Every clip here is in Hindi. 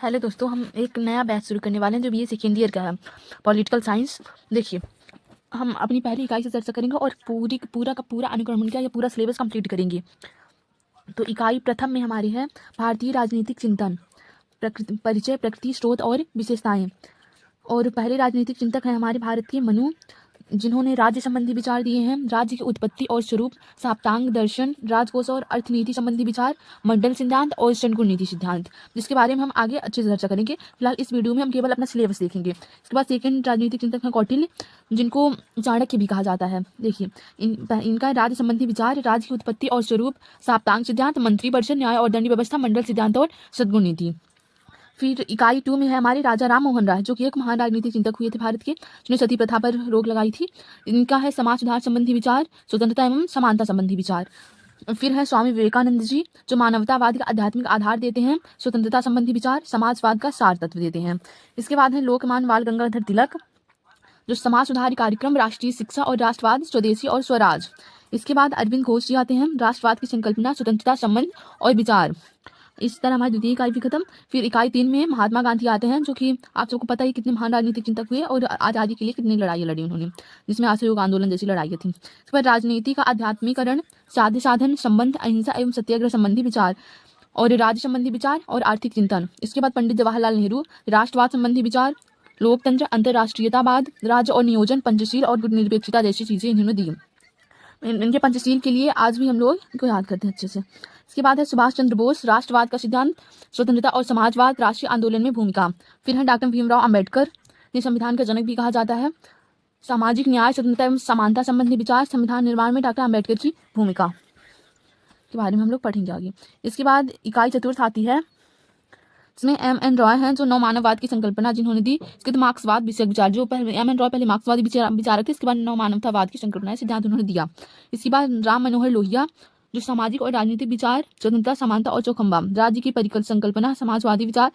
हेलो दोस्तों, हम एक नया बैच शुरू करने वाले हैं जो बीए सेकेंड ईयर का है, पॉलिटिकल साइंस। देखिए, हम अपनी पहली इकाई से चर्चा करेंगे और पूरा का पूरा अनुक्रमण का या पूरा सिलेबस कंप्लीट करेंगे। तो इकाई प्रथम में हमारी है भारतीय राजनीतिक चिंतन, परिचय, प्रकृति, स्रोत और विशेषताएं। और पहले राजनीतिक चिंतक हैं हमारे भारत के मनु, जिन्होंने राज्य संबंधी विचार दिए हैं, राज्य की उत्पत्ति और स्वरूप, साप्तांग दर्शन, राजकोष और अर्थनीति संबंधी विचार, मंडल सिद्धांत और षटगुण नीति सिद्धांत, जिसके बारे में हम आगे अच्छे से चर्चा करेंगे। फिलहाल इस वीडियो में हम केवल अपना सिलेबस देखेंगे। इसके बाद सेकंड राजनीतिक चिंतक है कौटिल्य, जिनको चाणक्य भी कहा जाता है। देखिए, इनका राज्य संबंधी विचार, राज्य की उत्पत्ति और स्वरूप, साप्तांग सिद्धांत, मंत्री परिषद, न्याय और दंड व्यवस्था, मंडल सिद्धांत और षटगुण नीति। फिर इकाई 2 में है हमारे राजा राम मोहन राय, जो कि एक महान राजनीतिक चिंतक हुए थे भारत के, जिन्होंने सती प्रथा पर रोक लगाई थी। इनका है समाज सुधार संबंधी विचार, स्वतंत्रता एवं समानता संबंधी विचार। फिर है स्वामी विवेकानंद जी, जो मानवतावाद का आध्यात्मिक आधार देते हैं, स्वतंत्रता संबंधी विचार, समाजवाद का सार तत्व देते हैं। इसके बाद है लोकमान्य बाल गंगाधर तिलक, जो समाज सुधार कार्यक्रम, राष्ट्रीय शिक्षा और राष्ट्रवाद, स्वदेशी और स्वराज। इसके बाद अरविंद घोष जी आते हैं, राष्ट्रवाद की संकल्पना, स्वतंत्रता संबंध और विचार। इस तरह हमारी द्वितीय इकाई भी खत्म। फिर इकाई 3 में महात्मा गांधी आते हैं, जो कि आप सबको पता है कितने महान राजनीतिक चिंतक हुए और आज़ादी के लिए कितनी लड़ाइयाँ लड़ी उन्होंने, जिसमें असहयोग आंदोलन जैसी लड़ाइयाँ थी। इसके बाद राजनीति का आध्यात्मिकरण, साध्य साधन संबंध, अहिंसा एवं सत्याग्रह संबंधी विचार और राज्य संबंधी विचार और आर्थिक चिंतन। इसके बाद पंडित जवाहरलाल नेहरू, राष्ट्रवाद संबंधी विचार, लोकतंत्र, अंतर्राष्ट्रीयतावाद, राज्य और नियोजन, पंचशील और गुणनिरपेक्षता जैसी चीज़ें इन्होंने दी। इनके पंचशील के लिए आज भी हम लोग इनको याद करते हैं अच्छे से। इसके बाद है सुभाष चंद्र बोस, राष्ट्रवाद का सिद्धांत, स्वतंत्रता और समाजवाद, राष्ट्रीय आंदोलन में भूमिका। फिर है डॉक्टर भीमराव अंबेडकर, जिन्हें संविधान का जनक भी कहा जाता है, सामाजिक न्याय, स्वतंत्रता एवं समानता संबंधी विचार, संविधान निर्माण में डॉक्टर अंबेडकर की भूमिका के बारे में हम लोग पढ़ेंगे आगे। इसके बाद इकाई चतुर्थ आती है, इसमें M.N. रॉय हैं, जो नव मानववाद की संकल्पना जिन्होंने दी। इसके बाद मार्क्सवाद विषयक विचार, जो पहले M.N. रॉय पहले मार्क्सवादी विचारक थे, इसके बाद नव मानवतावाद की संकल्पना सिद्धांत उन्होंने दिया। इसके बाद राम मनोहर लोहिया, जो सामाजिक और राजनीतिक विचार, स्वतंत्रता, समानता और चौखंबा, राज्य की परिकल्पना संकल्पना, समाजवादी विचार।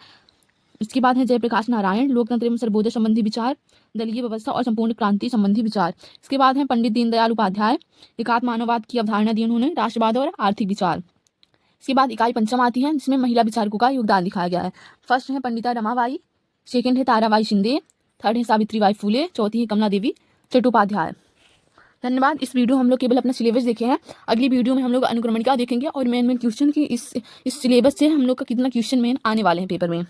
इसके बाद है जयप्रकाश नारायण, लोकतंत्र एवं सर्वोदय संबंधी विचार, दलीय व्यवस्था और संपूर्ण क्रांति संबंधी विचार। इसके बाद है पंडित दीनदयाल उपाध्याय, एकात्म मानववाद की अवधारणा दी उन्होंने, राष्ट्रवाद और आर्थिक विचार। इसके बाद इकाई पंचम आती है, जिसमें महिला विचारकों का योगदान दिखाया गया है। फर्स्ट है पंडिता रमाबाई, सेकंड है ताराबाई शिंदे, थर्ड है सावित्रीबाई फूले, चौथी है कमला देवी चट्टोपाध्याय। धन्यवाद। इस वीडियो हम लोग केवल अपना सिलेबस देखे हैं। अगली वीडियो में हम लोग अनुक्रमणिका देखेंगे और मेन क्वेश्चन की इस सिलेबस से हम लोग का कितना क्वेश्चन मेन आने वाले हैं पेपर में।